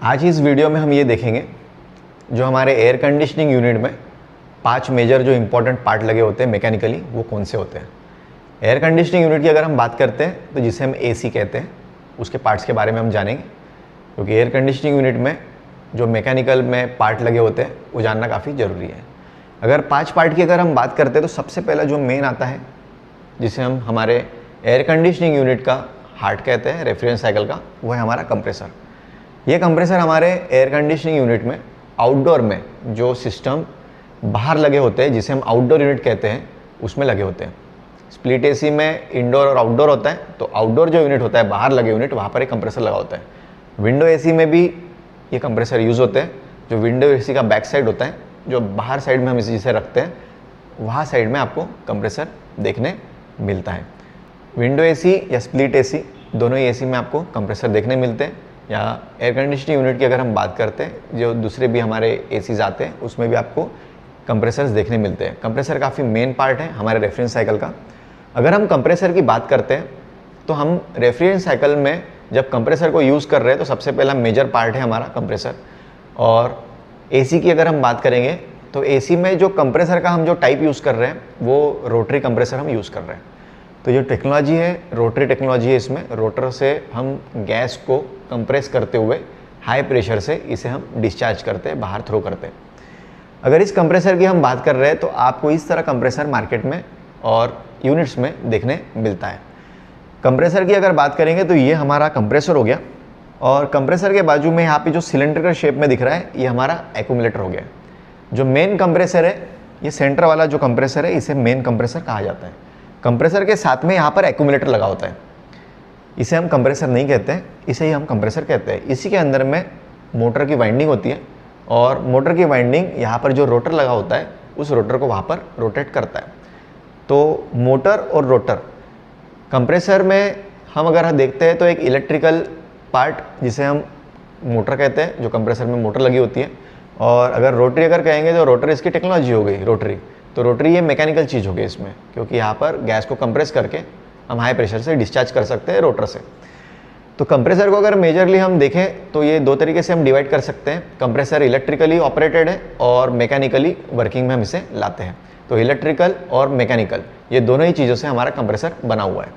आज इस वीडियो में हम ये देखेंगे जो हमारे एयर कंडीशनिंग यूनिट में 5 मेजर जो इम्पोर्टेंट पार्ट लगे होते हैं मैकेनिकली, वो कौन से होते हैं। एयर कंडीशनिंग यूनिट की अगर हम बात करते हैं तो जिसे हम एसी कहते हैं, उसके पार्ट्स के बारे में हम जानेंगे, क्योंकि एयर कंडीशनिंग यूनिट में जो मैकेनिकल में पार्ट लगे होते हैं वो जानना काफ़ी ज़रूरी है। अगर 5 पार्ट की अगर हम बात करते हैं तो सबसे पहला जो मेन आता है, जिसे हम हमारे एयर कंडीशनिंग यूनिट का हार्ट कहते हैं, रेफ्रिजरेशन साइकिल का, वो है हमारा कंप्रेसर। ये कंप्रेसर हमारे एयर कंडीशनिंग यूनिट में आउटडोर में जो सिस्टम बाहर लगे होते हैं, जिसे हम आउटडोर यूनिट कहते हैं, उसमें लगे होते हैं। स्प्लिट एसी में इंडोर और आउटडोर होता है, तो आउटडोर जो यूनिट होता है, बाहर लगे यूनिट, वहाँ पर एक कंप्रेसर लगा होता है। विंडो एसी में भी ये कंप्रेसर यूज़ होते हैं। जो विंडो एसी का बैक साइड होता है, जो बाहर साइड में हम जिसे रखते हैं, वहाँ साइड में आपको कंप्रेसर देखने मिलता है। विंडो एसी या स्प्लिट एसी, दोनों ही एसी में आपको कंप्रेसर देखने मिलते हैं। या एयर कंडीशनिंग यूनिट की अगर हम बात करते हैं, जो दूसरे भी हमारे एसीज आते हैं, उसमें भी आपको कंप्रेसर्स देखने मिलते हैं। कंप्रेसर काफ़ी मेन पार्ट है हमारे रेफ्रिजरेशन साइकिल का। अगर हम कंप्रेसर की बात करते हैं तो हम रेफ्रिजरेशन साइकिल में जब कंप्रेसर को यूज़ कर रहे हैं तो सबसे पहला मेजर पार्ट है हमारा कंप्रेसर। और एसी की अगर हम बात करेंगे तो एसी में जो कंप्रेसर का हम जो टाइप यूज़ कर रहे हैं वो रोटरी कंप्रेसर हम यूज़ कर रहे हैं। तो जो टेक्नोलॉजी है, रोटरी टेक्नोलॉजी है। इसमें रोटर से हम गैस को कंप्रेस करते हुए हाई प्रेशर से इसे हम डिस्चार्ज करते हैं, बाहर थ्रो करते हैं। अगर इस कंप्रेसर की हम बात कर रहे हैं तो आपको इस तरह कंप्रेसर मार्केट में और यूनिट्स में देखने मिलता है। कंप्रेसर की अगर बात करेंगे तो ये हमारा कंप्रेसर हो गया, और कंप्रेसर के बाजू में यहाँ पे जो सिलेंड्रिकल शेप में दिख रहा है, ये हमारा एक्यूमुलेटर हो गया। जो मेन कंप्रेसर है, ये सेंटर वाला जो कंप्रेसर है, इसे मेन कंप्रेसर कहा जाता है। कंप्रेसर के साथ में यहाँ पर एक्यूमुलेटर लगा होता है। इसे हम कंप्रेसर नहीं कहते हैं, इसे ही हम कंप्रेसर कहते हैं। इसी के अंदर में मोटर की वाइंडिंग होती है, और मोटर की वाइंडिंग यहाँ पर जो रोटर लगा होता है, उस रोटर को वहाँ पर रोटेट करता है। तो मोटर और रोटर, कंप्रेसर में हम अगर देखते हैं तो एक इलेक्ट्रिकल पार्ट जिसे हम मोटर कहते हैं, जो कंप्रेसर में मोटर लगी होती है। और अगर रोटरी अगर कहेंगे तो रोटर इसकी टेक्नोलॉजी हो गई, रोटरी। तो रोटरी ये मैकेनिकल चीज़ हो गई इसमें, क्योंकि यहाँ पर गैस को कंप्रेस करके हम हाई प्रेशर से डिस्चार्ज कर सकते हैं रोटर से। तो कंप्रेसर को अगर मेजरली हम देखें तो ये 2 तरीके से हम डिवाइड कर सकते हैं। कंप्रेसर इलेक्ट्रिकली ऑपरेटेड है और मैकेनिकली वर्किंग में हम इसे लाते हैं। तो इलेक्ट्रिकल और मैकेनिकल, ये दोनों ही चीज़ों से हमारा कंप्रेसर बना हुआ है।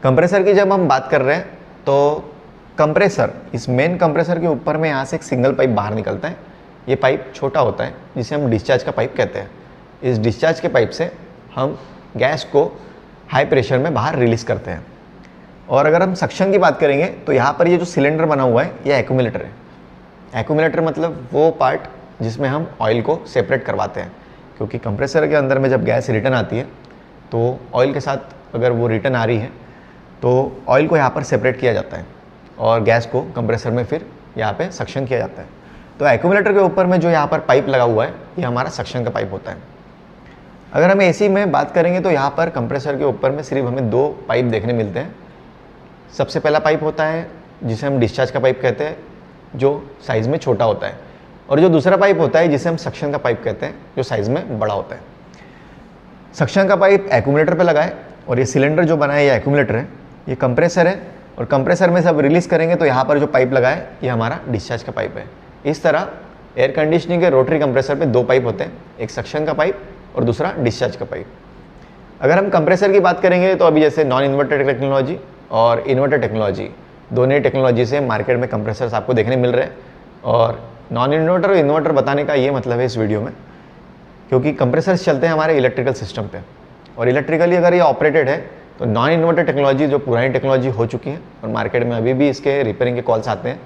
कंप्रेसर की जब हम बात कर रहे हैं तो कंप्रेसर, इस मेन कंप्रेसर के ऊपर में यहाँ से एक सिंगल पाइप बाहर निकलता है। ये पाइप छोटा होता है, जिसे हम डिस्चार्ज का पाइप कहते हैं। इस डिस्चार्ज के पाइप से हम गैस को हाई प्रेशर में बाहर रिलीज़ करते हैं। और अगर हम सक्शन की बात करेंगे तो यहाँ पर ये जो सिलेंडर बना हुआ है, ये एक्यूमुलेटर है। एक्यूमुलेटर मतलब वो पार्ट जिसमें हम ऑयल को सेपरेट करवाते हैं, क्योंकि कंप्रेसर के अंदर में जब गैस रिटर्न आती है तो ऑयल के साथ अगर वो रिटर्न आ रही है तो ऑयल को यहाँ पर सेपरेट किया जाता है और गैस को कंप्रेसर में फिर यहाँ पे सक्शन किया जाता है। तो एक्यूमुलेटर के ऊपर में जो यहाँ पर पाइप लगा हुआ है, ये हमारा सक्शन का पाइप होता है। अगर हम एसी में बात करेंगे तो यहाँ पर कंप्रेसर के ऊपर में सिर्फ हमें 2 पाइप देखने मिलते हैं। सबसे पहला पाइप होता है जिसे हम डिस्चार्ज का पाइप कहते हैं, जो साइज़ में छोटा होता है। और जो दूसरा पाइप होता है जिसे हम सक्शन का पाइप कहते हैं, जो साइज़ में बड़ा होता है। सक्शन का पाइप एक्यूमुलेटर पे लगा है, और ये सिलेंडर जो बना है ये एक्यूमुलेटर है, ये कंप्रेसर है। और कंप्रेसर में सब रिलीज़ करेंगे तो यहाँ पर जो पाइप लगा है, ये हमारा डिस्चार्ज का पाइप है। इस तरह एयर कंडीशनिंग के रोटरी कंप्रेसर पे 2 पाइप होते हैं, एक सक्शन का पाइप और दूसरा डिस्चार्ज का पाइप। अगर हम कंप्रेसर की बात करेंगे तो अभी जैसे नॉन इन्वर्टर टेक्नोलॉजी और इन्वर्टर टेक्नोलॉजी, दोनों ही टेक्नोलॉजी से मार्केट में कंप्रेसर्स आपको देखने मिल रहे हैं। और नॉन इन्वर्टर और इन्वर्टर बताने का ये मतलब है इस वीडियो में, क्योंकि कंप्रेसर्स चलते हैं हमारे इलेक्ट्रिकल सिस्टम पे, और इलेक्ट्रिकली अगर ये ऑपरेटेड है तो नॉन इन्वर्टर टेक्नोलॉजी जो पुरानी टेक्नोलॉजी हो चुकी है और मार्केट में अभी भी इसके रिपेयरिंग के कॉल्स आते हैं।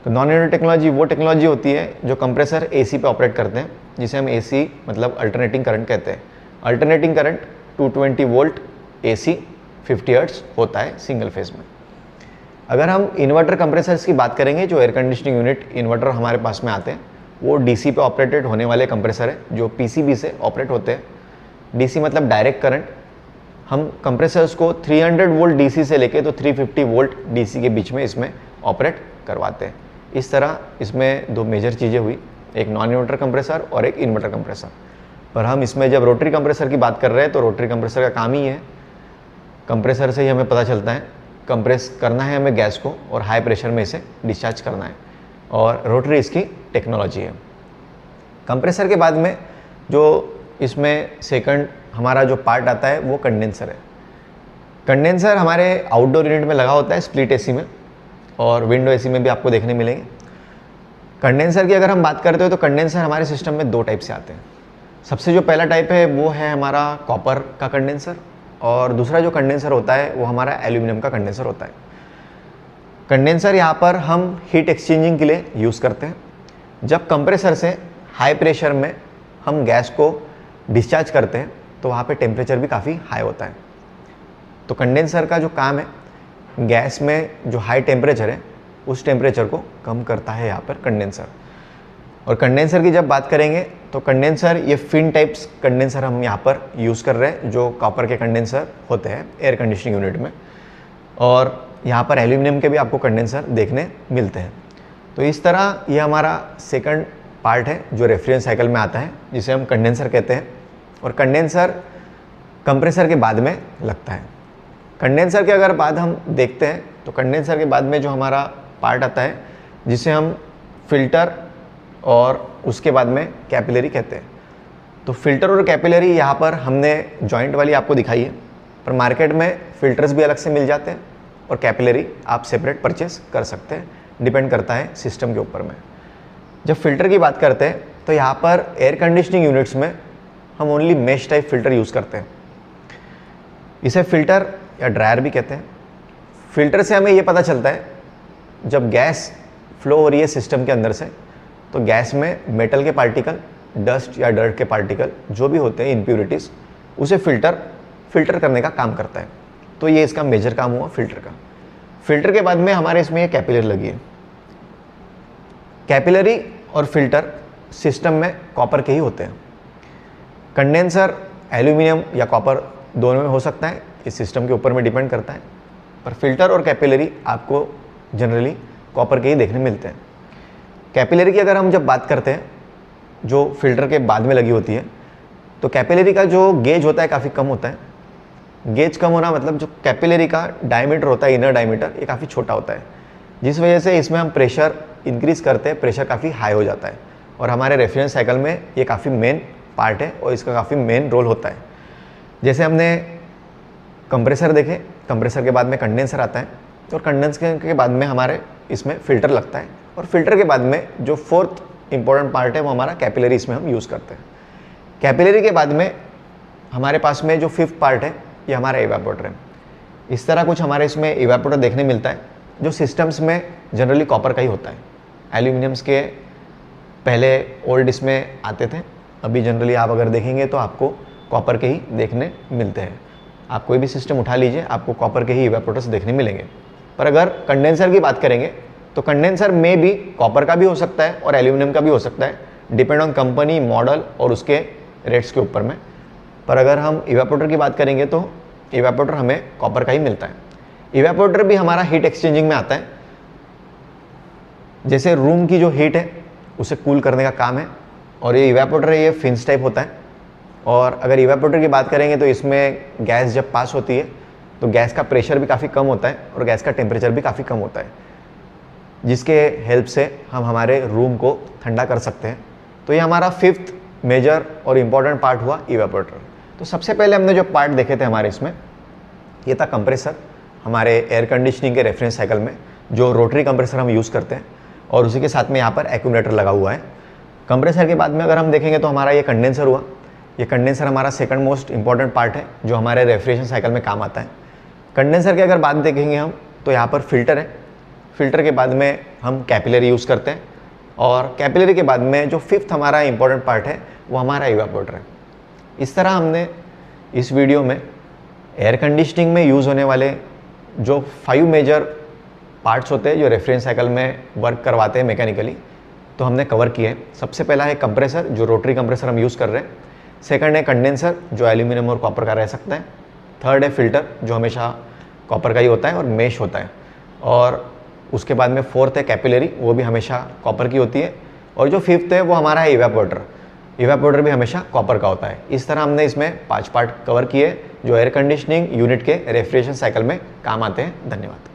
तो नॉन इन्वर्टर टेक्नोलॉजी वो टेक्नोलॉजी होती है जो कंप्रेसर एसी पे ऑपरेट करते हैं, जिसे हम एसी मतलब अल्टरनेटिंग करंट कहते हैं। Alternating current 220 volt AC 50 hertz होता है सिंगल फेज में। अगर हम इन्वर्टर कंप्रेसर्स की बात करेंगे, जो एयर कंडीशनिंग यूनिट इन्वर्टर हमारे पास में आते हैं, वो डीसी पे ऑपरेटेड होने वाले कंप्रेसर है, जो पीसीबी से ऑपरेट होते हैं। डीसी मतलब डायरेक्ट करंट। हम कंप्रेसर्स को 300 वोल्ट डीसी से लेके तो 350 वोल्ट डीसी के बीच में इसमें ऑपरेट करवाते हैं। इस तरह इसमें 2 मेजर चीज़ें हुई, एक नॉन इन्वर्टर कंप्रेसर और एक इन्वर्टर कंप्रेसर। पर हम इसमें जब रोटरी कंप्रेसर की बात कर रहे हैं तो रोटरी कंप्रेसर का काम ही है, कंप्रेसर से ही हमें पता चलता है कंप्रेस करना है हमें गैस को और हाई प्रेशर में इसे डिस्चार्ज करना है। और रोटरी इसकी टेक्नोलॉजी है। कंप्रेसर के बाद में जो इसमें सेकंड हमारा जो पार्ट आता है वो कंडेंसर है। कंडेंसर हमारे आउटडोर यूनिट में लगा होता है, स्प्लिट एसी में और विंडो एसी में भी आपको देखने मिलेंगे। कंडेंसर की अगर हम बात करते हो तो कंडेंसर हमारे सिस्टम में दो टाइप से आते हैं। सबसे जो पहला टाइप है वो है हमारा कॉपर का कंडेंसर, और दूसरा जो कंडेंसर होता है वो हमारा एल्यूमिनियम का कंडेंसर होता है। कंडेंसर यहाँ पर हम हीट एक्सचेंजिंग के लिए यूज़ करते हैं। जब कंप्रेसर से हाई प्रेशर में हम गैस को डिस्चार्ज करते हैं तो वहाँ पे टेम्परेचर भी काफ़ी हाई होता है। तो कंडेंसर का जो काम है, गैस में जो हाई टेम्परेचर है उस टेम्परेचर को कम करता है यहाँ पर कंडेंसर। और कंडेंसर की जब बात करेंगे तो कंडेंसर ये फिन टाइप्स कंडेंसर हम यहाँ पर यूज़ कर रहे हैं, जो कॉपर के कंडेंसर होते हैं एयर कंडीशनिंग यूनिट में। और यहाँ पर एल्यूमिनियम के भी आपको कंडेंसर देखने मिलते हैं। तो इस तरह ये हमारा सेकंड पार्ट है जो रेफ्रिजरेशन साइकिल में आता है, जिसे हम कंडेंसर कहते हैं। और कंडेंसर कंप्रेसर के बाद में लगता है। कंडेंसर के अगर बाद हम देखते हैं तो कंडेंसर के बाद में जो हमारा पार्ट आता है जिसे हम फिल्टर और उसके बाद में कैपिलरी कहते हैं। तो फिल्टर और कैपिलरी यहाँ पर हमने जॉइंट वाली आपको दिखाई है, पर मार्केट में फिल्टर्स भी अलग से मिल जाते हैं और कैपिलरी आप सेपरेट परचेस कर सकते हैं, डिपेंड करता है सिस्टम के ऊपर में। जब फिल्टर की बात करते हैं तो यहाँ पर एयर कंडीशनिंग यूनिट्स में हम only mesh type filter use करते हैं। इसे फिल्टर या ड्रायर भी कहते हैं। फिल्टर से हमें ये पता चलता है जब गैस फ्लो हो रही है सिस्टम के अंदर से तो गैस में मेटल के पार्टिकल, डस्ट या डर्ट के पार्टिकल जो भी होते हैं, इम्प्यूरिटीज़, उसे फिल्टर करने का काम करता है। तो ये इसका मेजर काम हुआ फिल्टर का। फिल्टर के बाद में हमारे इसमें ये कैपिलरी लगी है। कैपिलरी और फिल्टर सिस्टम में कॉपर के ही होते हैं। कंडेंसर एल्यूमिनियम या कॉपर दोनों में हो सकता है, इस सिस्टम के ऊपर में डिपेंड करता है। पर फिल्टर और कैपिलरी आपको जनरली कॉपर के ही देखने मिलते हैं। कैपिलरी की अगर हम जब बात करते हैं जो फिल्टर के बाद में लगी होती है, तो कैपिलरी का जो गेज होता है काफ़ी कम होता है। गेज कम होना मतलब जो कैपिलरी का डायमीटर होता है, इनर डायमीटर, ये काफ़ी छोटा होता है, जिस वजह से इसमें हम प्रेशर इंक्रीज़ करते हैं, प्रेशर काफ़ी हाई हो जाता है। और हमारे रेफ्रिजरेशन साइकिल में ये काफ़ी मेन पार्ट है और इसका काफ़ी मेन रोल होता है। जैसे हमने कंप्रेसर देखे, कंप्रेसर के बाद में कंडेंसर आता है और कंडेंसर के बाद में हमारे इसमें फ़िल्टर लगता है, और फिल्टर के बाद में जो फोर्थ इंपॉर्टेंट पार्ट है वो हमारा कैपिलरी इसमें हम यूज़ करते हैं। कैपिलरी के बाद में हमारे पास में जो फिफ्थ पार्ट है ये हमारा इवेपोरेटर है। इस तरह कुछ हमारे इसमें इवेपोरेटर देखने मिलता है जो सिस्टम्स में जनरली कॉपर का ही होता है। एल्यूमिनियम्स के पहले ओल्ड इसमें आते थे, अभी जनरली आप अगर देखेंगे तो आपको कॉपर के ही देखने मिलते हैं। आप कोई भी सिस्टम उठा लीजिए, आपको कॉपर के ही इवेपोरेटर्स देखने मिलेंगे। पर अगर कंडेंसर की बात करेंगे तो कंडेंसर में भी कॉपर का भी हो सकता है और एल्यूमिनियम का भी हो सकता है, डिपेंड ऑन कंपनी, मॉडल और उसके रेट्स के ऊपर में। पर अगर हम इवेपोरेटर की बात करेंगे तो इवेपोरेटर हमें कॉपर का ही मिलता है। इवेपोरेटर भी हमारा हीट एक्सचेंजिंग में आता है। जैसे रूम की जो हीट है उसे कूल करने का काम है, और ये इवेपोरेटर है, ये फिन्स टाइप होता है। और अगर इवेपोरेटर की बात करेंगे तो इसमें गैस जब पास होती है तो गैस का प्रेशर भी काफ़ी कम होता है और गैस का टेम्परेचर भी काफ़ी कम होता है, जिसके हेल्प से हम हमारे रूम को ठंडा कर सकते हैं। तो ये हमारा फिफ्थ मेजर और इम्पॉर्टेंट पार्ट हुआ इवेपोरेटर। तो सबसे पहले हमने जो पार्ट देखे थे हमारे इसमें, ये था कंप्रेसर, हमारे एयर कंडीशनिंग के रेफरेंस साइकिल में जो रोटरी कंप्रेसर हम यूज़ करते हैं, और उसी के साथ में यहाँ पर एक्यूमुलेटर लगा हुआ है। कंप्रेसर के बाद में अगर हम देखेंगे तो हमारा ये कंडेंसर हुआ। ये कंडेंसर हमारा सेकंड मोस्ट इंपॉर्टेंट पार्ट है जो हमारे रेफ्रिजरेशन साइकिल में काम आता है। कंडेंसर की अगर बात देखेंगे हम तो यहाँ पर फिल्टर है। फिल्टर के बाद में हम कैपिलरी यूज़ करते हैं, और कैपिलरी के बाद में जो फिफ्थ हमारा इंपॉर्टेंट पार्ट है वो हमारा इवेपोरेटर है। इस तरह हमने इस वीडियो में एयर कंडीशनिंग में यूज़ होने वाले जो 5 मेजर पार्ट्स होते हैं जो रेफ्रिजरेशन साइकिल में वर्क करवाते हैं मैकेनिकली, तो हमने कवर किए हैं। सबसे पहला है कंप्रेसर, जो रोटरी कंप्रेसर हम यूज़ कर रहे हैं। सेकंड है कंडेंसर, जो एल्यूमिनियम और कॉपर का रह सकता है। थर्ड है फिल्टर, जो हमेशा कॉपर का ही होता है और मेश होता है। और उसके बाद में फोर्थ है कैपिलरी, वो भी हमेशा कॉपर की होती है। और जो फिफ्थ है वो हमारा है इवेपोरेटर। इवेपोरेटर भी हमेशा कॉपर का होता है। इस तरह हमने इसमें 5 पार्ट कवर किए जो एयर कंडीशनिंग यूनिट के रेफ्रिजरेशन साइकिल में काम आते हैं। धन्यवाद।